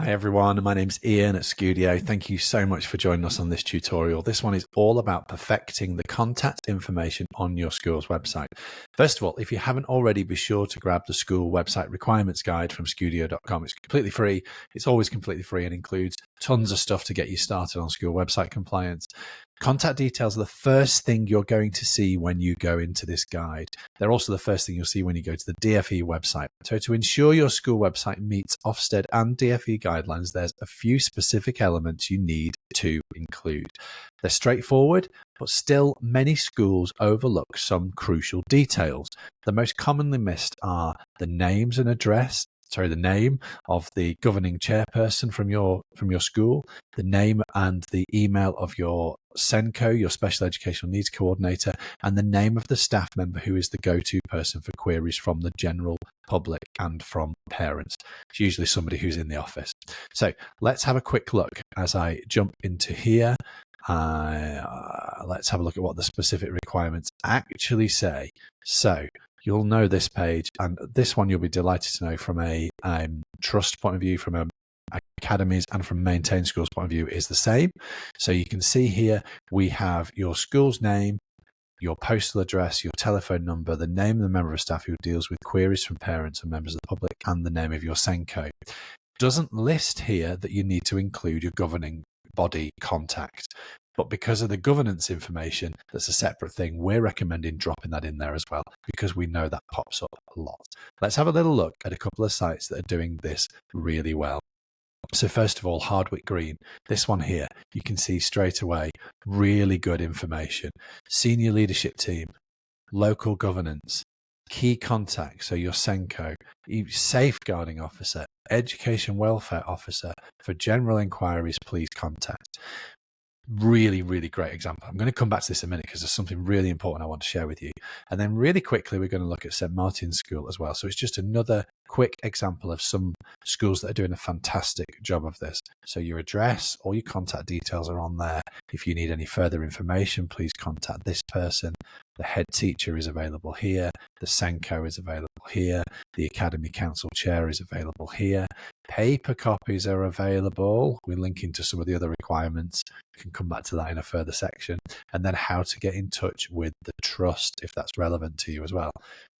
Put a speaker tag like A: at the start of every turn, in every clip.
A: Hi everyone, my name's Ian at Scudio. Thank you so much for joining us on this tutorial. This one is all about perfecting the contact information on your school's website. First of all, if you haven't already, be sure to grab the school website requirements guide from scudio.com. It's completely free. It's always completely free and includes tons of stuff to get you started on school website compliance. Contact details are the first thing you're going to see when you go into this guide. They're also the first thing you'll see when you go to the DFE website. So to ensure your school website meets Ofsted and DFE guidelines, there's a few specific elements you need to include. They're straightforward, but still many schools overlook some crucial details. The most commonly missed are the names and address. The name of the governing chairperson from your school, the name and the email of your SENCO, your Special Educational Needs Coordinator, and the name of the staff member who is the go-to person for queries from the general public and from parents. It's usually somebody who's in the office. So let's have a quick look as I jump into here. Let's have a look at what the specific requirements actually say. So you'll know this page, and this one you'll be delighted to know from a trust point of view, from a academies and from maintained schools point of view is the same. So you can see here we have your school's name, your postal address, your telephone number, the name of the member of staff who deals with queries from parents and members of the public, and the name of your SENCO. Doesn't list here that you need to include your governing body contact. But because of the governance information, that's a separate thing. We're recommending dropping that in there as well, because we know that pops up a lot. Let's have a little look at a couple of sites that are doing this really well. So first of all, Hardwick Green, this one here, you can see straight away, really good information. Senior leadership team, local governance, key contacts, so your SENCO, safeguarding officer, education welfare officer. For general inquiries, please contact. Really, really great example. I'm going to come back to this in a minute because there's something really important I want to share with you. And then really quickly, we're going to look at St. Martin's School as well. So it's just another quick example of some schools that are doing a fantastic job of this. So your address, all your contact details are on there. If you need any further information, please contact this person. The head teacher is available here. The SENCO is available here. The Academy Council Chair is available here. Paper copies are available. We're linking to some of the other requirements. We can come back to that in a further section. And then how to get in touch with the trust if that's relevant to you as well.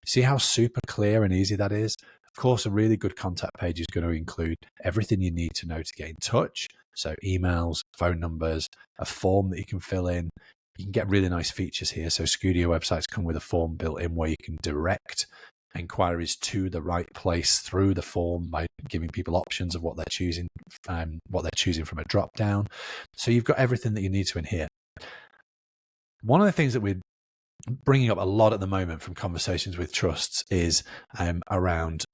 A: See how super clear and easy that is? Of course, a really good contact page is going to include everything you need to know to get in touch. So emails, phone numbers, a form that you can fill in. You can get really nice features here. So Scudio websites come with a form built in where you can direct inquiries to the right place through the form by giving people options of what they're choosing from a drop down. So you've got everything that you need to in here. One of the things that we're bringing up a lot at the moment from conversations with trusts is around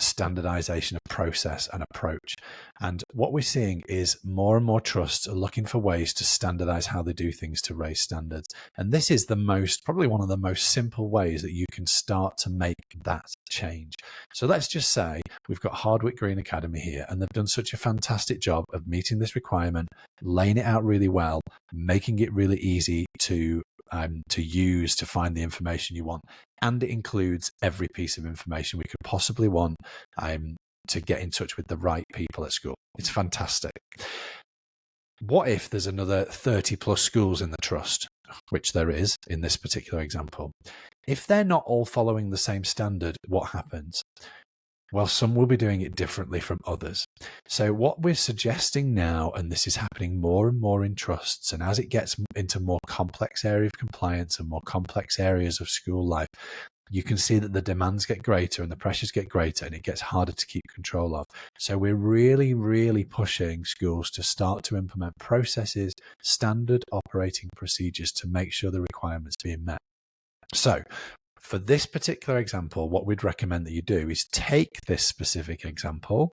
A: standardization of process and approach. And what we're seeing is more and more trusts are looking for ways to standardize how they do things to raise standards. And this is probably one of the most simple ways that you can start to make that change. So let's just say we've got Hardwick Green Academy here, and they've done such a fantastic job of meeting this requirement, laying it out really well, making it really easy to use to find the information you want. And it includes every piece of information we could possibly want to get in touch with the right people at school. It's fantastic. What if there's another 30 plus schools in the trust, which there is in this particular example? If they're not all following the same standard, what happens? Well, some will be doing it differently from others. So what we're suggesting now, and this is happening more and more in trusts, and as it gets into more complex area of compliance and more complex areas of school life, you can see that the demands get greater and the pressures get greater and it gets harder to keep control of. So we're really, really pushing schools to start to implement processes, standard operating procedures to make sure the requirements are being met. So for this particular example, what we'd recommend that you do is take this specific example,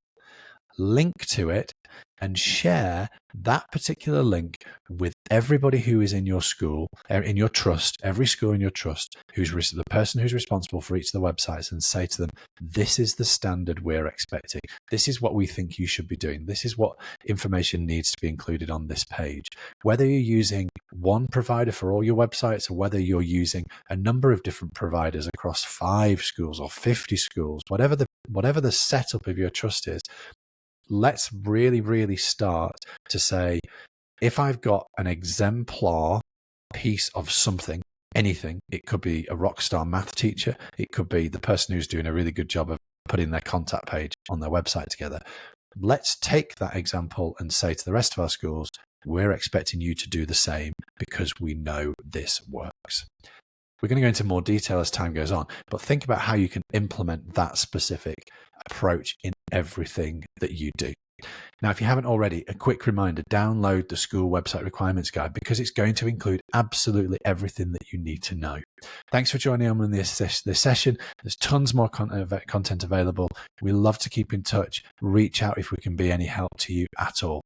A: link to it, and share that particular link with everybody who is in your school, in your trust, every school in your trust, who's the person who's responsible for each of the websites, and say to them, this is the standard we're expecting. This is what we think you should be doing. This is what information needs to be included on this page. Whether you're using one provider for all your websites or whether you're using a number of different providers across 5 schools or 50 schools, whatever the setup of your trust is, let's really, really start to say, if I've got an exemplar piece of something, anything, it could be a rock star math teacher, it could be the person who's doing a really good job of putting their contact page on their website together. Let's take that example and say to the rest of our schools, we're expecting you to do the same because we know this works. We're going to go into more detail as time goes on, but think about how you can implement that specific approach in everything that you do. Now, if you haven't already, a quick reminder, download the School Website Requirements Guide because it's going to include absolutely everything that you need to know. Thanks for joining on in this session. There's tons more content available. We love to keep in touch. Reach out if we can be any help to you at all.